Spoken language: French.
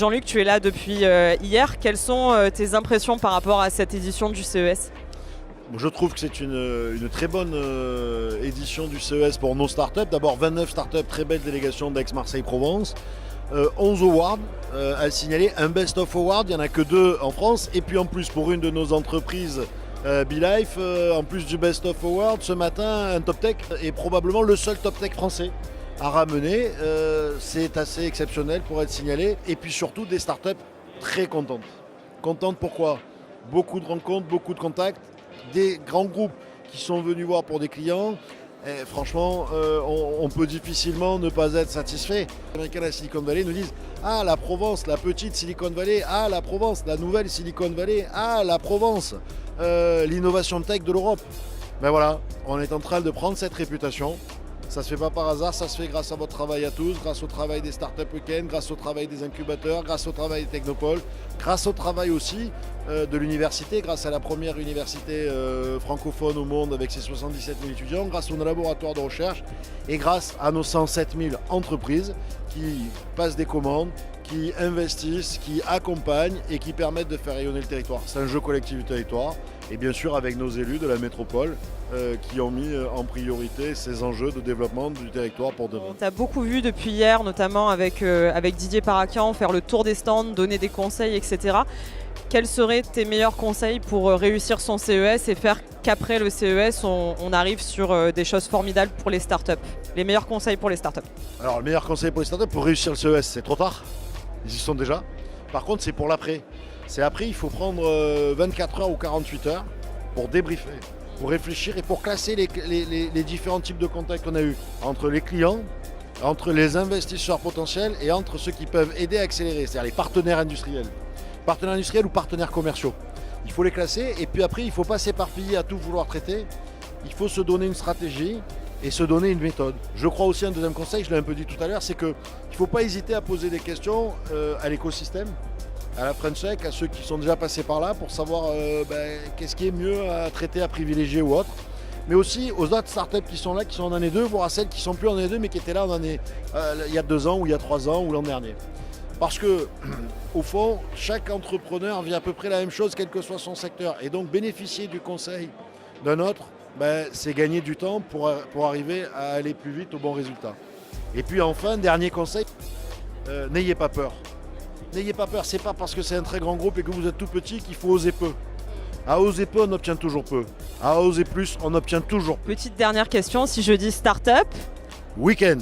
Jean-Luc, tu es là depuis hier. Quelles sont tes impressions par rapport à cette édition du CES ? Je trouve que c'est une très bonne édition du CES pour nos startups. D'abord 29 startups, très belle délégation d'Aix-Marseille-Provence. 11 awards à signaler, un Best of Award, il n'y en a que 2 en France. Et puis en plus pour une de nos entreprises, BeLife, en plus du Best of Award, ce matin un Top Tech est probablement le seul Top Tech français à ramener. C'est assez exceptionnel pour être signalé. Et puis surtout des startups très contentes. Contentes pourquoi ? Beaucoup de rencontres, beaucoup de contacts, des grands groupes qui sont venus voir pour des clients. Et franchement, on peut difficilement ne pas être satisfait. Les Américains de la Silicon Valley nous disent « Ah, la Provence, la petite Silicon Valley, ah, la Provence, la nouvelle Silicon Valley, ah, la Provence, l'innovation tech de l'Europe ». Ben voilà, on est en train de prendre cette réputation. Ça ne se fait pas par hasard, ça se fait grâce à votre travail à tous, grâce au travail des Startup Weekend, grâce au travail des incubateurs, grâce au travail des technopoles, grâce au travail aussi de l'université, grâce à la première université francophone au monde avec ses 77 000 étudiants, grâce à nos laboratoires de recherche et grâce à nos 107 000 entreprises qui passent des commandes, qui investissent, qui accompagnent et qui permettent de faire rayonner le territoire. C'est un jeu collectif du territoire et bien sûr avec nos élus de la métropole qui ont mis en priorité ces enjeux de développement du territoire pour demain. On t'a beaucoup vu depuis hier, notamment avec Didier Parakian, faire le tour des stands, donner des conseils, etc. Quels seraient tes meilleurs conseils pour réussir son CES et faire qu'après le CES, on arrive sur des choses formidables pour les startups ? Les meilleurs conseils pour les startups ? Alors le meilleur conseil pour les startups, pour réussir le CES, c'est trop tard. Ils y sont déjà. Par contre, c'est pour l'après. C'est après, il faut prendre 24 heures ou 48 heures pour débriefer, pour réfléchir et pour classer les différents types de contacts qu'on a eus entre les clients, entre les investisseurs potentiels et entre ceux qui peuvent aider à accélérer, c'est-à-dire les partenaires industriels. Partenaires industriels ou partenaires commerciaux. Il faut les classer et puis après, il ne faut pas s'éparpiller à tout vouloir traiter. Il faut se donner une stratégie et se donner une méthode. Je crois aussi un deuxième conseil, je l'ai un peu dit tout à l'heure, c'est qu'il ne faut pas hésiter à poser des questions à l'écosystème, à la French Tech, à ceux qui sont déjà passés par là pour savoir qu'est-ce qui est mieux à traiter, à privilégier ou autre. Mais aussi aux autres startups qui sont là, qui sont en année 2, voire à celles qui ne sont plus en année 2 mais qui étaient là en année, il y a 2 ans ou il y a 3 ans ou l'an dernier. Parce que, au fond, chaque entrepreneur vit à peu près la même chose, quel que soit son secteur. Et donc, bénéficier du conseil d'un autre, c'est gagner du temps pour arriver à aller plus vite au bon résultat. Et puis enfin, dernier conseil, n'ayez pas peur. N'ayez pas peur, c'est pas parce que c'est un très grand groupe et que vous êtes tout petit qu'il faut oser peu. À oser peu, on obtient toujours peu. À oser plus, on obtient toujours plus. Petite dernière question, si je dis start-up, Week-end.